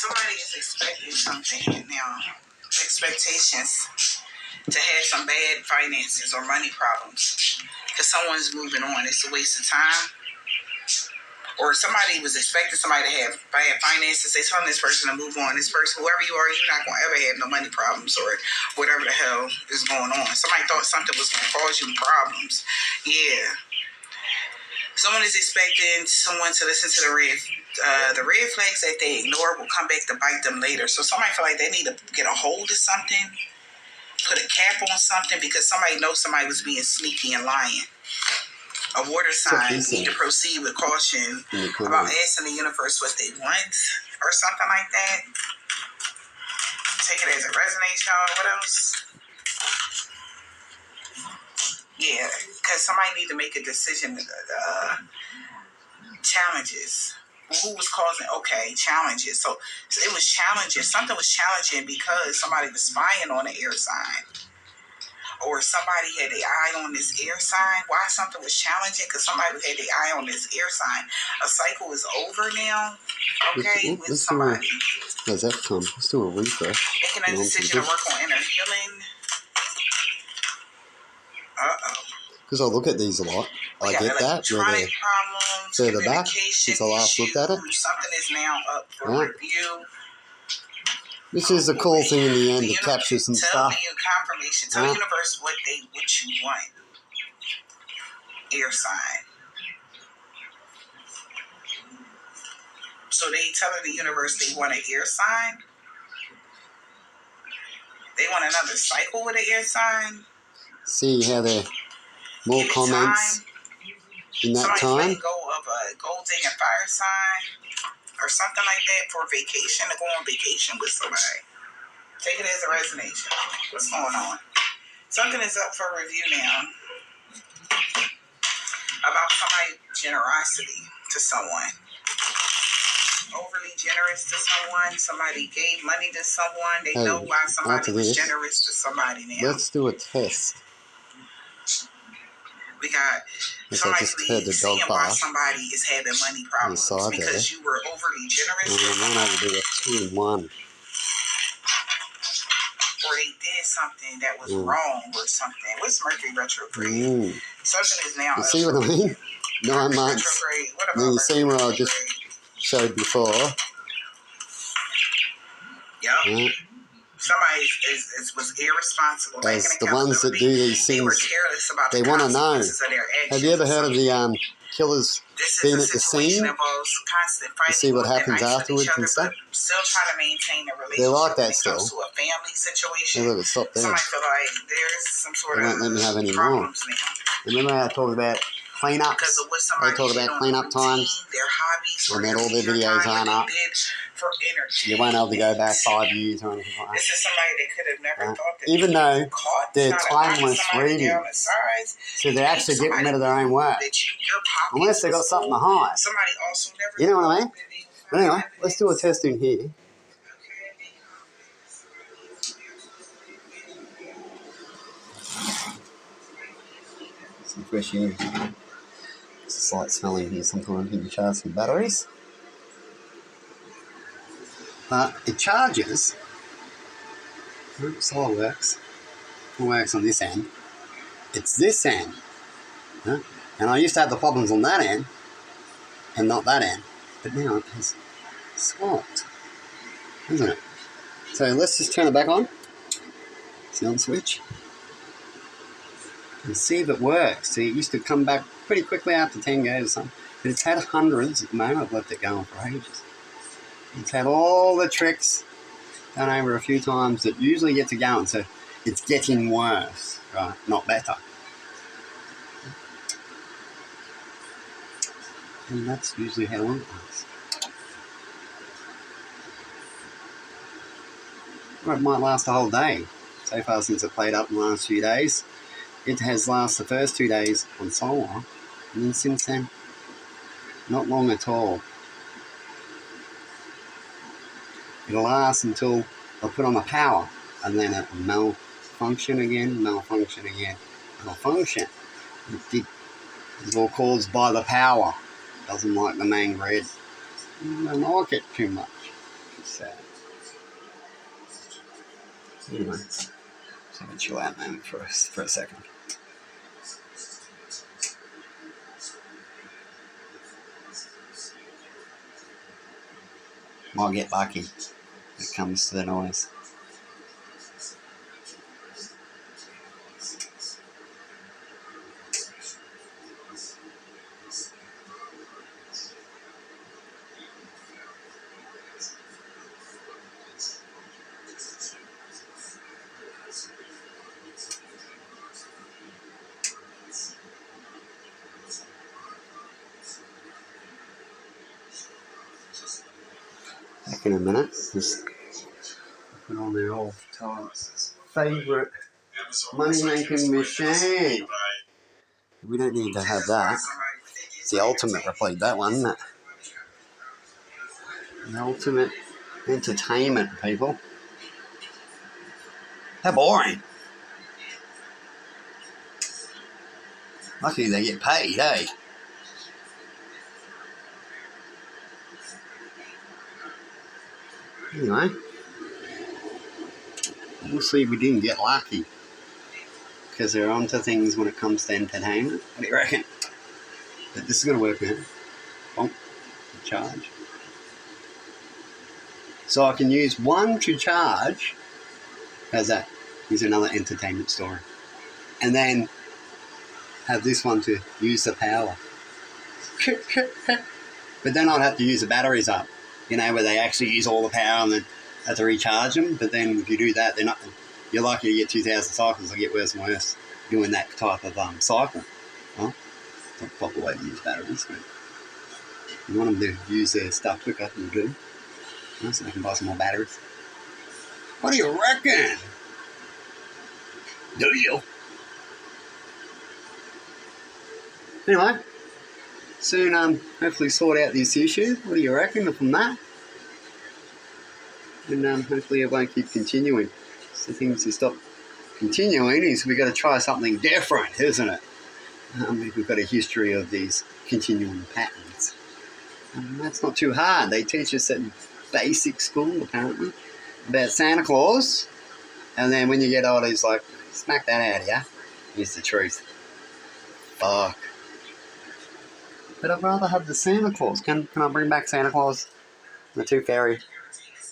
somebody is expecting something now. Expectations to have some bad finances or money problems because someone's moving on. It's a waste of time. Or somebody was expecting somebody to have bad finances. They telling this person to move on. This person, whoever you are, you're not going to ever have no money problems or whatever the hell is going on. Somebody thought something was going to cause you problems. Yeah. Someone is expecting someone to listen to the red flags that they ignore will come back to bite them later. So somebody feel like they need to get a hold of something, put a cap on something because somebody knows somebody was being sneaky and lying. A water sign need to proceed with caution about asking the universe what they want or something like that. Take it as it resonates, y'all. What else? Yeah, because somebody need to make a decision. Challenges. Who was causing? Okay, challenges. So it was challenging. Something was challenging because somebody was spying on the air sign. Or somebody had their eye on this air sign. Why something was challenging? Because somebody had their eye on this air sign. A cycle is over now. Okay, with somebody. Does that come? Let's do a refresh. Making a decision to work on inner healing. Because I look at these a lot. I get that. Electronic problems, further back since I last looked at it. Something is now up for review. Which is a cool thing in the end to capture some stuff. Tell the confirmation. Tell the universe what you want. Air sign. So they telling the universe they want an air sign. They want another cycle with an air sign. See how they're more comments in that time. Let go of a golden and fire sign or something like that for vacation, to go on vacation with somebody. Take it as a resonation. What's going on? Something is up for review now about somebody's generosity to someone. Overly generous to someone. Somebody gave money to someone. They know why somebody was generous to somebody now. Let's do a test. We got somebody seeing why somebody is having money problems because you were overly generous. And I want to do a 2-in-1. Or they did something that was wrong or something. What's Mercury retrograde? Something is now. You see what I mean? 9 months. Then you see what I just showed before. Yep. Somebody was irresponsible. As the ones that do these things, they were careless about they want to know. Have you ever heard of the killers being at the scene to see what happens afterwards and stuff? Still trying to maintain a relationship. They're like that still. To a family situation. They let it stop there. Somebody feel like there's some sort they won't let me have any more. Remember how I talked about cleanups? They talk about cleanup times. Their hobbies. And then all their videos aren't up. For energy. You won't be able to go back 5 years or anything like that. This is somebody that could have never thought that. Even though they're timeless readings. So they're actually getting rid of their own work. Unless they got something to hide. Somebody also never. You know what I mean? But anyway, let's do a test in here. Some fresh air. It's a slight smelling here sometimes when you charge some batteries. But it charges. Solar works. It works on this end. It's this end. And I used to have the problems on that end and not that end. But now it has swapped. Isn't it? So let's just turn it back on. It's the on switch. And see if it works. See, it used to come back pretty quickly after 10 goes or something. But it's had hundreds at the moment. I've left it going for ages. It's had all the tricks done over a few times that usually get to going, so it's getting worse, right? Not better. And that's usually how it works. Well, it might last a whole day. So far since it played up in the last few days, it has lasted the first 2 days on solar, and then since then, not long at all. It'll last until I put on the power, and then it'll malfunction again, malfunction. It's all caused by the power. Doesn't like the main grid. I don't like it too much. So, anyway, just have a chill out moment for a second. Might get lucky when it comes to the noise. Back in a minute. Just put on their all-time favourite money-making machine. We don't need to have that. It's the ultimate replay, that one, isn't it? The ultimate entertainment, people. How boring. Lucky they get paid, eh? Anyway, we'll see if we didn't get lucky. Because they're onto things when it comes to entertainment. What do you reckon? But this is going to work now. Bonk. Charge. So I can use one to charge. How's that? Use another entertainment story. And then have this one to use the power. But then I'd have to use the batteries up. You know, where they actually use all the power and then have to recharge them. But then if you do that, you're likely to get 2,000 cycles. It'll get worse and worse doing that type of cycle. Well, it's not the proper way to use batteries. But you want them to use their stuff quicker, you do. So they can buy some more batteries. What do you reckon? Do you? Anyway, soon hopefully sort out this issue. What do you reckon from that? And hopefully it won't keep continuing. So the things to stop continuing is we've got to try something different, isn't it? We've got a history of these continuing patterns. That's not too hard. They teach us at basic school, apparently, about Santa Claus. And then when you get older, it's like, smack that out of you. Here's the truth. Fuck. But I'd rather have the Santa Claus. Can I bring back Santa Claus? The Tooth Fairy.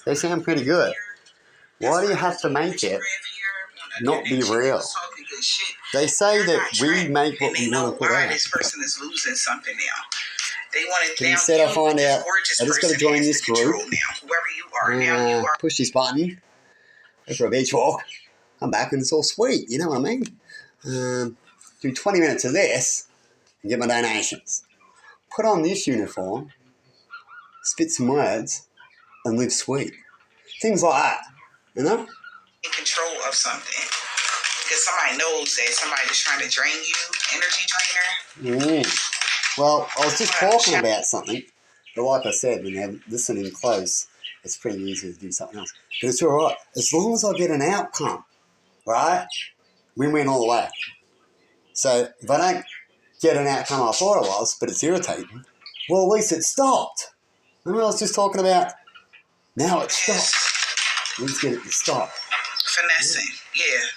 They sound pretty good. Why do you have to make it not be real? They say that we make what we want to put out. This person is losing something now. They want it but instead I find out, I just got to join this group. Whoever you are, push this button. Go for a beach walk. Come back and it's all sweet. You know what I mean? Do 20 minutes of this and get my donations. Put on this uniform, spit some words, and live sweet. Things like that, you know? In control of something. Because somebody knows that somebody's trying to drain you, energy drainer. Well, I was just talking about something, but like I said, when they're listening close, it's pretty easy to do something else. But it's all right. As long as I get an outcome, right? Win-win all the way. So if I don't get an outcome I thought it was, but it's irritating, well, at least it stopped. Remember I was just talking about, now it stopped. Let's get it to stop. Finessing, yeah.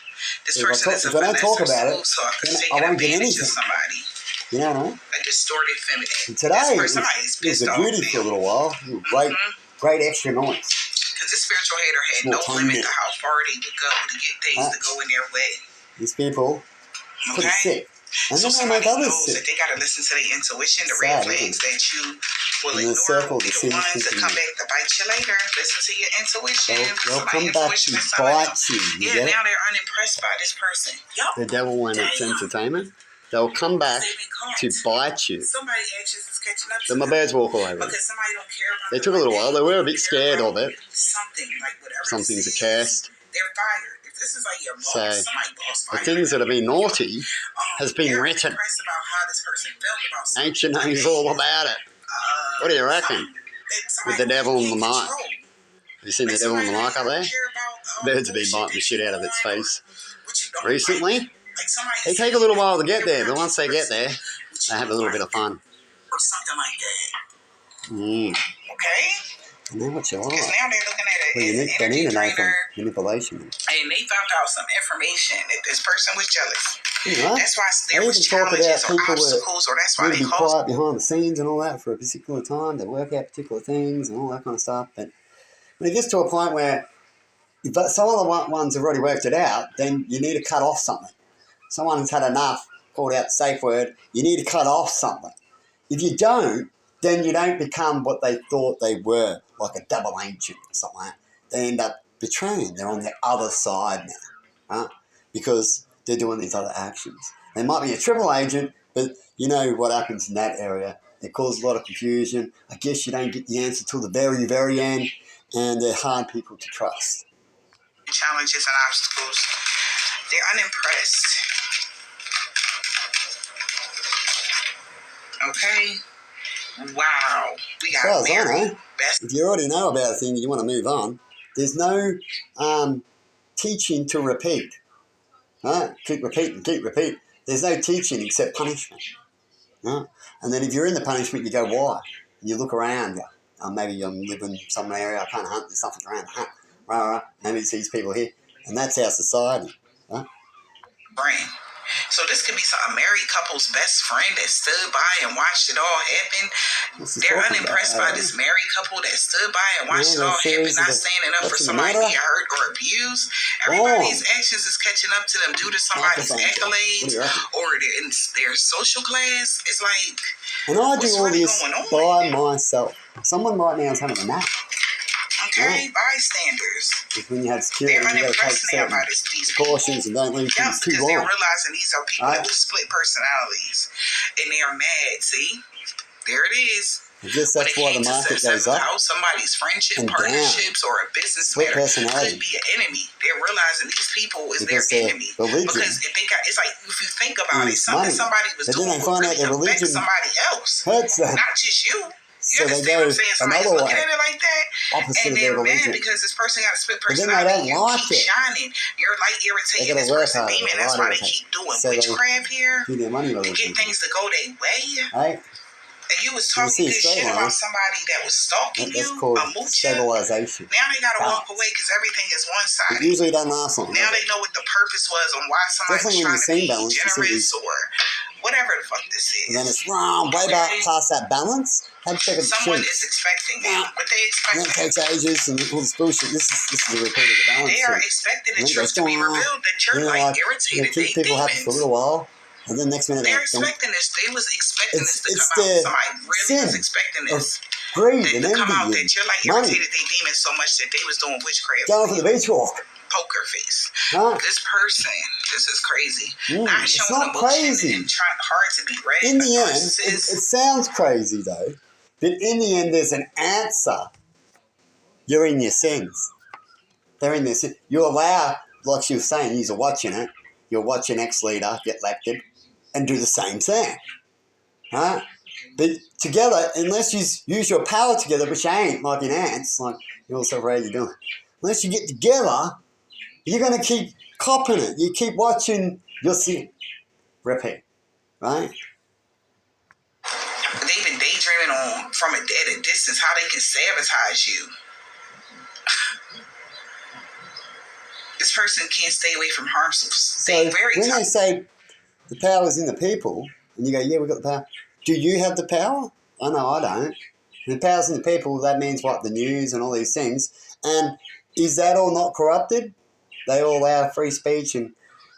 This person is a if I don't talk about it, so then I won't get anything. Somebody. You know what I mean? A distorted feminine. And today it was a beauty for a little while. Great extra noise. Because this spiritual hater had no limit to how far they would go to get things to go in their way. These people put it sick. And so then they make others sick. That they got to listen to their intuition, the red flags that you will ignore, the ones that come back to bite you later. Listen to your intuition. They'll come back to bite you. Yeah, now they're unimpressed by this person. Yep. The devil when it's entertainment. They'll come back to bite you. Somebody anxious is catching up to then my birds walk all over. Because somebody don't care about they took a little while. They were a bit scared of it. Something like whatever. Some things are cursed. They're fired. If this is like your boss, somebody boss the things that have been naughty has been written. About how this person felt about ancient knows all about it. What do you reckon? With the devil on the mic. Have you seen the devil on the mic up there? Birds have been biting the shit out of its face recently. They take a little while to get there, but once they get there, they have a little bit of fun. Or something like that. Okay? And then what you Because are. now they're looking at it Well, as an they energy need to know from drainer. manipulation. And they found out some information that this person was jealous. Right? That's why there They was even talk challenges about or people that obstacles, or that's why need to they be call. quiet behind the scenes and all that for a particular time. They work out particular things and all that kind of stuff. But when it gets to a point where if some of the ones have already worked it out, then you need to cut off something. Someone's had enough, called out the safe word, you need to cut off something. If you don't, then you don't become what they thought they were, like a double agent or something like that. They end up betraying. They're on the other side now, right? Because they're doing these other actions. They might be a triple agent, but you know what happens in that area. It causes a lot of confusion. I guess you don't get the answer till the very, very end, and they're hard people to trust. Challenges and obstacles. They're unimpressed. Okay? Wow. We got As far as I Mary. know, if you already know about a thing and you want to move on, there's no teaching to repeat. Right? Keep repeat. There's no teaching except punishment. Right? And then if you're in the punishment, you go, why? And you look around, you go, maybe I'm living in some area, I can't hunt, there's something around the hunt. Right. Maybe it's these people here. And that's our society. Right? Brain. So this could be a married couple's best friend that stood by and watched it all happen. They're unimpressed by this married couple that stood by and watched it all happen, not standing up for somebody being hurt or abused. Everybody's actions is catching up to them due to somebody's accolades or their social class. It's like, and I do all really this by myself. Someone right now is having a nap. Okay, bystanders. When you have security, they're you got to take certain precautions and don't leave things too long. Because they're realizing these are people that with split personalities, and they are mad. See, there it is. I guess that's why the market goes up. How somebody's friendship, partnerships, or a business matter could be an enemy. They're realizing these people is their enemy. Because if they got, it's like if you think about it, something somebody was doing would really affect somebody else, not just you. You understand what I'm saying? Somebody's looking at it like that, and they're mad because this person got a split personality. You keep shining. Your light irritating this person demon. That's why they keep doing witchcraft here to get things to go their way. And you was talking good shit about somebody that was stalking you, a moocher. Stabilization. Now they gotta walk away because everything is one-sided. It usually doesn't last long. Now they know what the purpose was on why somebody's trying to be generous or whatever the fuck this is. And then it's wrong, way back past that balance. Someone is expecting them, but they expect it. It takes ages and all this bullshit. This is a repeat of the balance. They are expecting the truth to be revealed that you're like irritated. Keep people happy for a little while. And then next minute they're expecting this. They was expecting this to come out. Somebody really was expecting this. Greed and to come out envy that you're like irritated they demons so much that they was doing witchcraft. Going for the beach walk. Poker face. This person, this is crazy. Not showing emotion and trying hard to be read. In the end, it sounds crazy though, but in the end, there's an answer. You're in your sins. They're in their sins. You allow, like she was saying, you're watching it. You'll watch an ex-leader get elected and do the same thing. Right? But together, unless you use your power together, which ain't like in ants, like you're also afraid you're doing. Unless you get together, you're going to keep copping it. You keep watching your sin. Repeat. Right? They've been daydreaming from at a distance how they can sabotage you. This person can't stay away from harm. So when they say the power is in the people, and you go, yeah, we've got the power. Do you have the power? Oh, no, I don't. And the power's in the people, that means what? The news and all these things. And is that all not corrupted? They all allow free speech and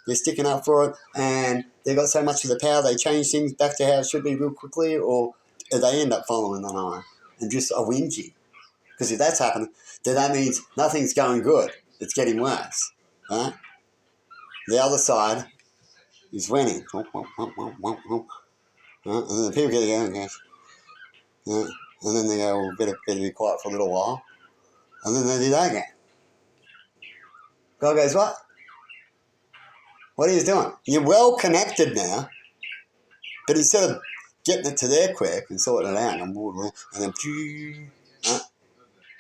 they're sticking up for it and they've got so much of the power they change things back to how it should be real quickly, or they end up following the line and just are whingy? Because if that's happening, then that means nothing's going good. It's getting worse. Right? The other side is winning. And then the people get going, and then they go, well, better be quiet for a little while. And then they do that again. God goes, what? What are you doing? You're well connected now, but instead of getting it to there quick and sorting it out, and then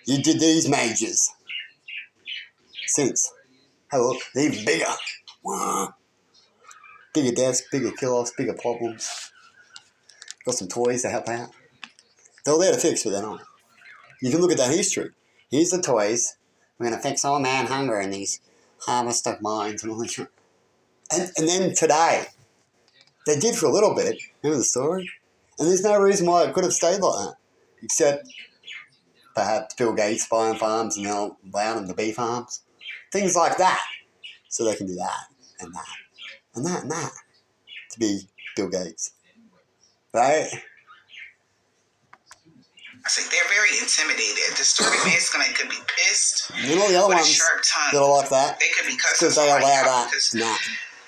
you did these majors since. Have a look, they're even bigger. Bigger deaths, bigger kill-offs, bigger problems. Got some toys to help out. They're there to fix, but they're not. You can look at that history. Here's the toys. We're going to fix all man hunger in these harvest of mines and all that shit. And then today, they did for a little bit. Remember the story? And there's no reason why it could have stayed like that. Except perhaps Bill Gates buying farms and they'll allow them to be farms. Things like that. So they can do that and that and that and that to be Bill Gates. Right? I say they're very intimidated. The story masculine could be pissed. You know the other with a ones sharp tongue. that are like that? They could be cussing Because they allow somebody out that. because Nah.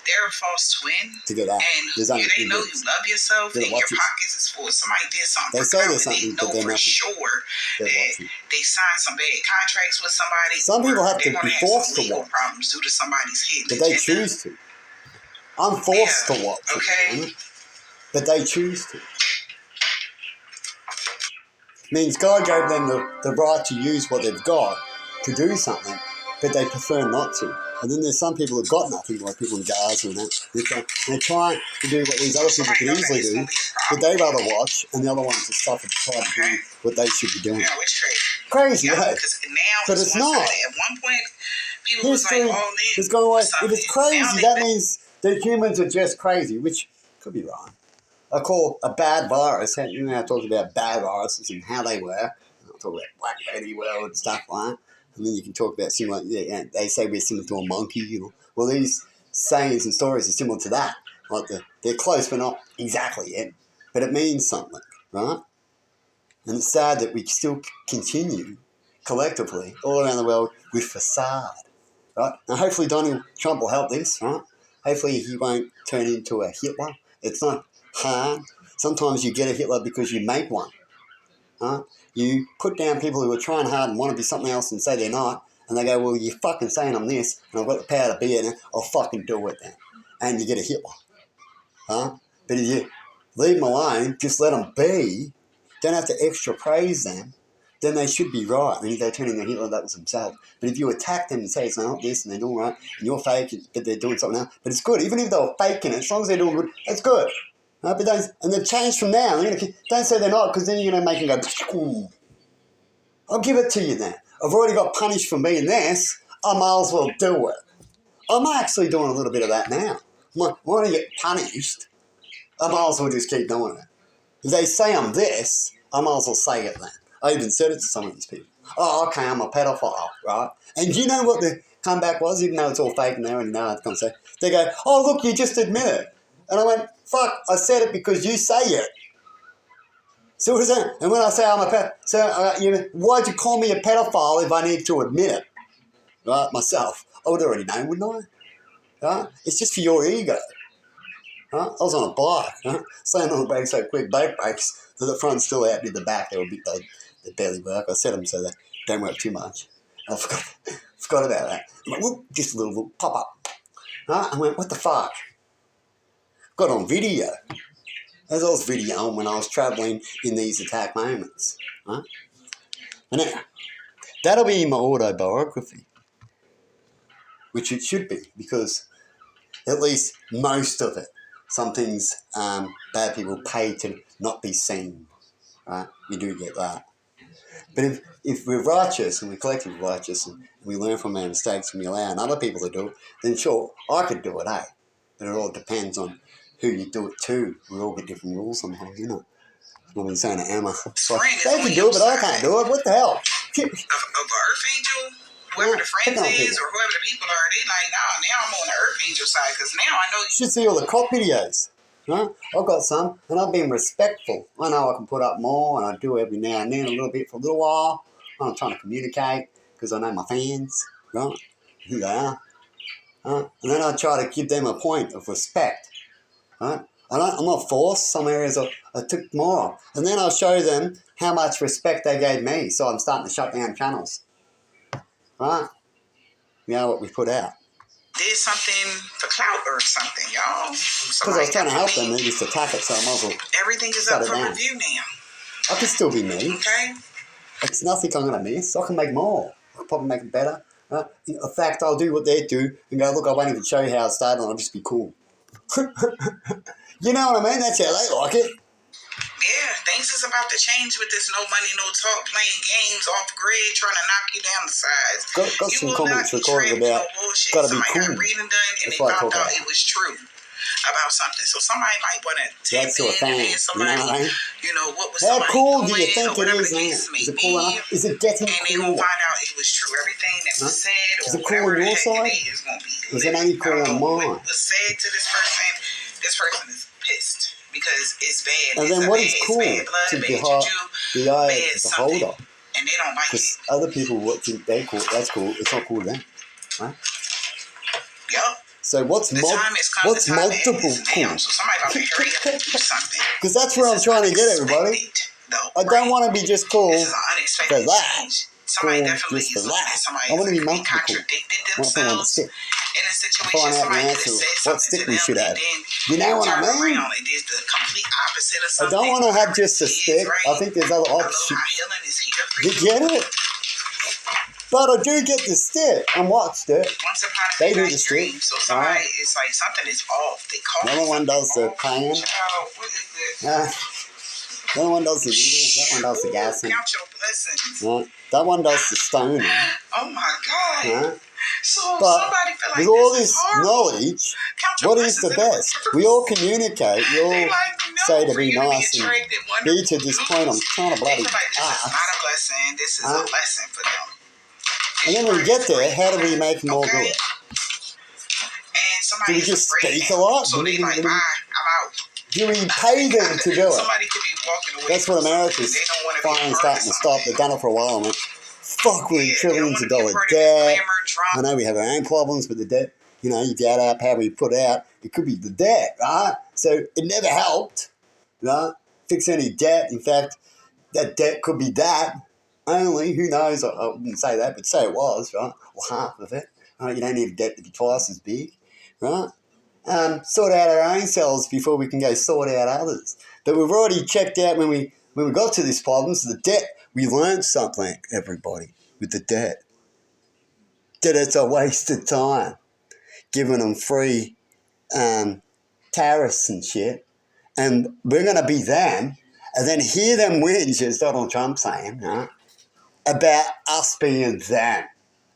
they're a false twin. To get that. And they know you love yourself and your pockets is full. Somebody did something. They say there's something, but they know they're for nothing. sure that they signed some bad contracts with somebody. Some people have to be forced to watch. Problems due to somebody's hidden But they agenda. choose to. I'm forced to watch. Okay. But they choose to. Means God gave them the right to use what they've got to do something, but they prefer not to. And then there's some people who've got nothing, like people in Gaza and that. They're trying to do what these other people can easily do, but they rather watch, and the other ones are suffer to try to do what they should be doing. Yeah, it's crazy. Crazy, right? But it's not. At one point, people History was like all in. is going away. If it's crazy, that means that humans are just crazy, which could be wrong. I call a bad virus, I talked about bad viruses and how they were. I'll talk about Black Lady World and stuff like that. And then you can talk about similar, they say we're similar to a monkey. Well, these sayings and stories are similar to that. Like they're close, but not exactly it. But it means something, right? And it's sad that we still continue collectively all around the world with facade, right? And hopefully Donald Trump will help this, right? Hopefully he won't turn into a Hitler. It's not hard. Sometimes you get a Hitler because you make one. Huh? You put down people who are trying hard and want to be something else and say they're not, and they go, well, you're fucking saying I'm this, and I've got the power to be it, and I'll fucking do it then. And you get a Hitler. Huh? But if you leave them alone, just let them be, don't have to extra praise them, then they should be right. And if they turn into Hitler, that was themselves. But if you attack them and say it's not this and they're doing right, and you're fake, but they're doing something else, but it's good. Even if they were faking it, as long as they're doing good, it's good. But and they've changed from now. Don't say they're not, because then you're going to make them go, I'll give it to you then. I've already got punished for being this. I might as well do it. I'm actually doing a little bit of that now. When I get punished, I might as well just keep doing it. If they say I'm this, I might as well say it then. I even said it to some of these people. Oh, okay, I'm a pedophile, right? And you know what the comeback was, even though it's all fake and they already know what I'm saying? They go, oh, look, you just admit it. And I went, fuck, I said it because you say it. See what I'm saying? And when I say I'm a pedophile, why'd you call me a pedophile if I need to admit it? Right, myself. I would already know, wouldn't I? Right? It's just for your ego. Right? I was on a bike, right? Slammed on the brakes so quick, brake brakes, that the front's still out near the back. They barely work. I set them so they don't work too much. I forgot about that. I went, whoop, just a little whoop, pop up. Right? I went, what the fuck? Got on video. As I was videoing when I was travelling in these attack moments. Right? And now, that'll be in my autobiography. Which it should be, because at least most of it, some things bad people pay to not be seen. Right? You do get that. But if we're righteous and we're collectively righteous and we learn from our mistakes and we allow other people to do it, then sure, I could do it, eh? But it all depends on who you do it to. We all get different rules sometimes, you know. I've been saying to Emma, they can do it, but I can't do it. What the hell? Of an earth angel, whoever the friends is or whoever the people are, they like, nah, now I'm on the earth angel side because now I know you should see all the cop videos. Huh? I've got some, and I've been respectful. I know I can put up more, and I do every now and then a little bit for a little while. I'm trying to communicate because I know my fans, right? Who they are. And then I try to give them a point of respect. Right? I'm not forced. Some areas I took more of. And then I'll show them how much respect they gave me. So I'm starting to shut down channels. Right? You know what we put out. Did something for clout or something, y'all. Because I was trying to help them, they just attack it, so I might as well everything is up for review now. I can still be me. Okay. It's nothing I'm going to miss. I can make more. I can probably make it better. In fact, I'll do what they do and go, look, I won't even show you how it started and I'll just be cool. You know what I mean? That's how they like it. Yeah, things is about to change with this no money, no talk, playing games off grid, trying to knock you down the sides. Got You some will comments not be recorded trapped in about no bullshit. gotta be Somebody cool. got reading done and That's they what I found talk out about. it was true about something. So somebody might want to tap That's to a in fan. and ask somebody, You know what I mean? what was How somebody cool doing do you think or it whatever is, the man? case may Is it be. cool enough? Is it getting And they gonna cool? find out it was true. Everything that was said or Is it cool whatever on the your heck side? it is gonna be. Is it only cool on mine? What was said to this person is pissed because it's bad. And It's then a what bad, is it's cool bad blood, to bad the juju, bad the something, holder? and they don't like it. Because other people would think they cool. That's cool. It's not cool to them, right? Yup. So what's The time has come. what's The time multiple is now. cool? So somebody about to hurry up and do something. Because that's where I'm trying to get everybody. Though, I don't want to be just cool This is an for unexpected that. change. Somebody Cool definitely just for is looking that. at somebody I want to be who multiple cool. contradicted I want someone to themselves stick. in a situation. Find out the Somebody could answer have of said what something stick to we them should and have. then You know what I turn mean? around and did the complete opposite of I something. don't want to have just a It is, stick. right? I think there's other Aloha options. healing is here for You get it? But I do get the stick and watched it. Once upon a They do midnight the stick. dream. So somebody, it's like something is off. They call The other one does the pan. Child, what is this? The other one does the needle. That one does the gassing. Count your blessings. Right. That one does the stoning. Oh my God. Right. So But somebody feel like with all this this is horrible. knowledge, Count your what is the blessings in best? reverse. We all communicate. We all They like, no, say to for be you to nice be and attracted, be to this point. I'm trying to They bloody feel like this is ask. not a blessing. This is a lesson for them. And then when we get there, how do we make them all do it? And somebody Do we is just afraid speak now. a lot? So they like, bye, I'm out. Do we pay them to do it? Somebody could be walking away. That's what America's They don't want to finally be starting to stop. They've done it for a while and went, fuck, we're in trillions of dollar debt. debt. I know we have our own problems with the debt. You know, you get out how we put out. It could be the debt, right? So it never helped, right? Fix any debt. In fact, that debt could be that only. Who knows? I wouldn't say that, but say it was, right? Or half of it. Right? You don't need a debt to be twice as big, right? Sort out our own selves before we can go sort out others. But we've already checked out when we got to this problem, so the debt, we learned something, everybody, with the debt. That it's a waste of time giving them free tariffs and shit. And we're going to be them, and then hear them whinge, as Donald Trump saying, right, about us being them.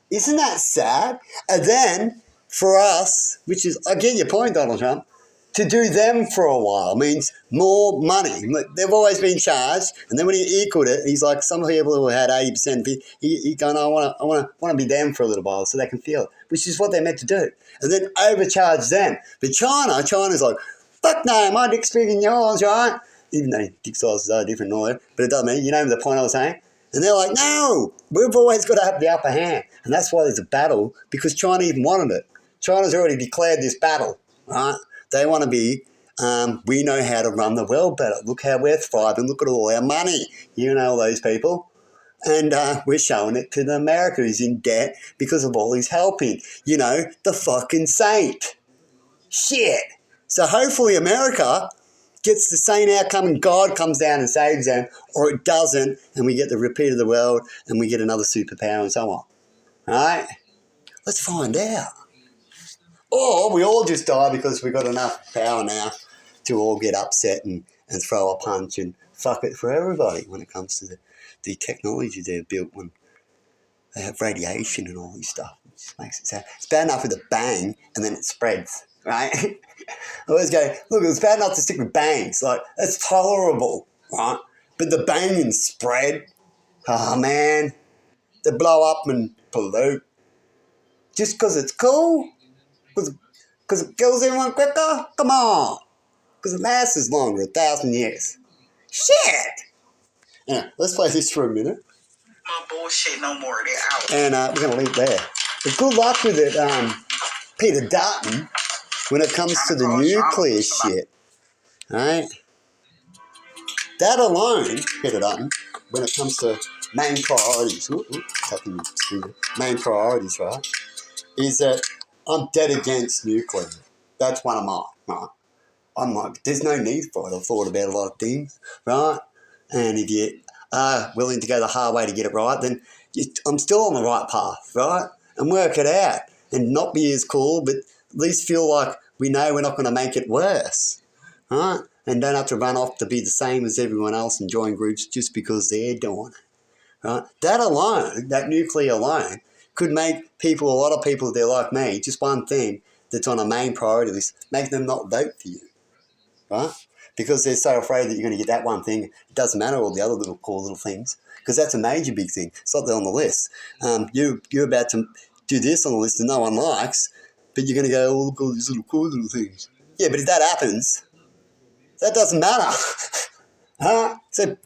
Isn't that sad? And then, for us, which is, I get your point, Donald Trump, to do them for a while means more money. They've always been charged, and then when he equaled it, he's like some people who had 80%. He going, I want to be them for a little while so they can feel it, which is what they're meant to do, and then overcharge them. But China's like, fuck no, my dick's bigger than yours, right? Even though dick sizes are different and all that, but it doesn't mean, you know the point I was saying. And they're like, no, we've always got to have the upper hand. And that's why there's a battle, because China even wanted it. China's already declared this battle, right? They want to be, we know how to run the world better. Look how we're thriving. Look at all our money. You know all those people. And we're showing it to America who's in debt because of all his helping. You know, the fucking saint. Shit. So hopefully America gets the same outcome and God comes down and saves them, or it doesn't, and we get the repeat of the world and we get another superpower and so on. All right? Let's find out. Or we all just die because we've got enough power now to all get upset and throw a punch and fuck it for everybody when it comes to the technology they've built when they have radiation and all this stuff. It just makes it sound... It's bad enough with a bang and then it spreads, right? I always go, look, it's bad enough to stick with bangs. Like, that's tolerable, right? But the banging spread, oh, man, they blow up and pollute. Just because it's cool? Because it kills everyone quicker? Come on. Because it lasts longer, 1,000 years. Shit! Yeah, let's play this for a minute. No bullshit no more. They're out. And we're going to leave it there. But good luck with it, Peter Dutton, when it comes to the nuclear shit. Alright? That alone, Peter Dutton, when it comes to main priorities, main priorities, right, is that I'm dead against nuclear. That's one of mine, right? I'm like, there's no need for it. I've thought about a lot of things, right? And if you are willing to go the hard way to get it right, then I'm still on the right path, right? And work it out and not be as cool, but at least feel like we know we're not going to make it worse, right? and don't have to run off to be the same as everyone else and join groups just because they're doing it. Right? That alone, that nuclear alone, could make people, a lot of people, if they're like me, just one thing that's on a main priority list, make them not vote for you. Right? Because they're so afraid that you're going to get that one thing. It doesn't matter all the other little poor little things, because that's a major big thing. It's not there on the list. You're about to do this on the list that no one likes, but you're going to go, oh, look at all these little cool little things. Yeah, but if that happens, that doesn't matter. Huh? So,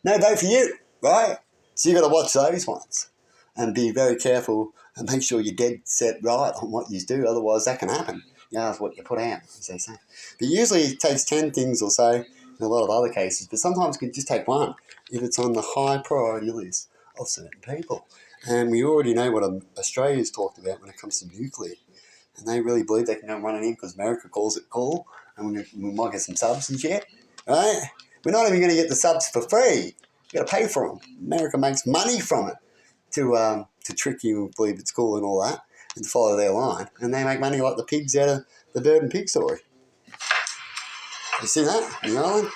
no vote for you, right? So you've got to watch those ones and be very careful and make sure you're dead set right on what you do. Otherwise, that can happen. That's what you put out, as they say. But usually it takes 10 things or so in a lot of other cases, but sometimes it can just take one if it's on the high priority list of certain people. And we already know what Australia's talked about when it comes to nuclear. And they really believe they can go run it in because America calls it cool, and we might get some subs and shit, right? We're not even going to get the subs for free. You've got to pay for them. America makes money from it to trick you and believe it's cool and all that, and to follow their line. And they make money like the pigs out of the bird and pig story. You see that, New Island?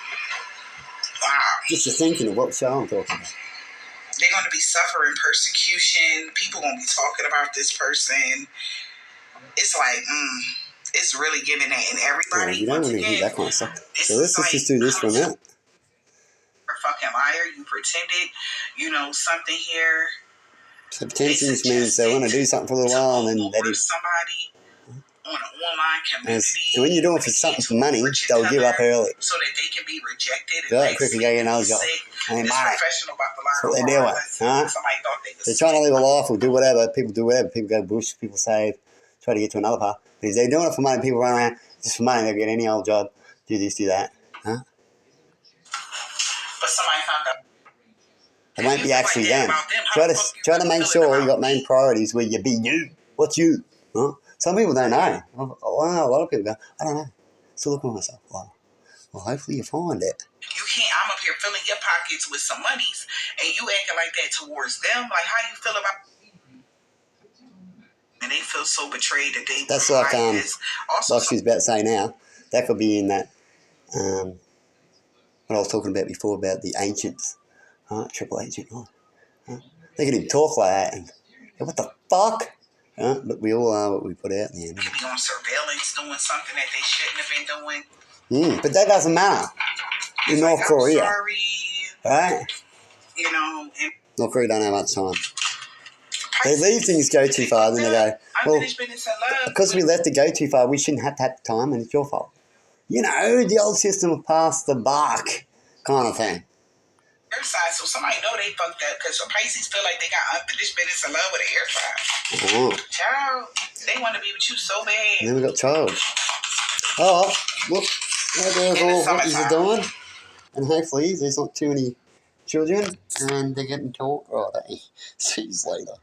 Wow. Just your thinking of what show I'm talking about. They're going to be suffering persecution. People going to be talking about this person. It's like, it's really giving that. And everybody, Yeah, you don't want to hear that kind of stuff. So let's like, just do this for a minute. You're a fucking liar. You pretended, something here. So pretensions means they want to do something for a little while and then let it. Somebody on an online community. And when you're doing for something for money, they'll give up early. So that they can be rejected. Go quickly, go get another job. Hey, mate. That's what they're doing. Huh? They're trying to live a life or do whatever. People do whatever. People go bush, people save, try to get to another path. But if they're doing it for money, people run around just for money. They'll get any old job, do this, do that. Huh? But somebody found out. It won't be actually them. Try to make sure you got main priorities where you be you. What's you? Huh? Some people don't know. Well, a lot of people go, I don't know. Still looking at myself. Well, hopefully you find it. You can't, I'm up here filling your pockets with some monies and you acting like that towards them. Like, how you feel about and they feel so betrayed that they that's like like she was about to say now, that could be in that what I was talking about before about the ancients, triple agent, they can even talk like that and what the fuck, but we all are what we put out in the end. They could be on surveillance doing something that they shouldn't have been doing. But that doesn't matter in North Korea, sorry, right? And North Korea don't have much time. They leave things go too far, then they go, well, because we let it go too far, we shouldn't have to have the time, and it's your fault. The old system of pass the buck kind of thing. Their side, so somebody know they fucked up, because Pisces feel like they got unfinished business in love with an air sign. Child, they want to be with you so bad. And then we got charged. Oh, look, there's all what you're doing, and hopefully there's not too many children, and they're getting taught right. See you later.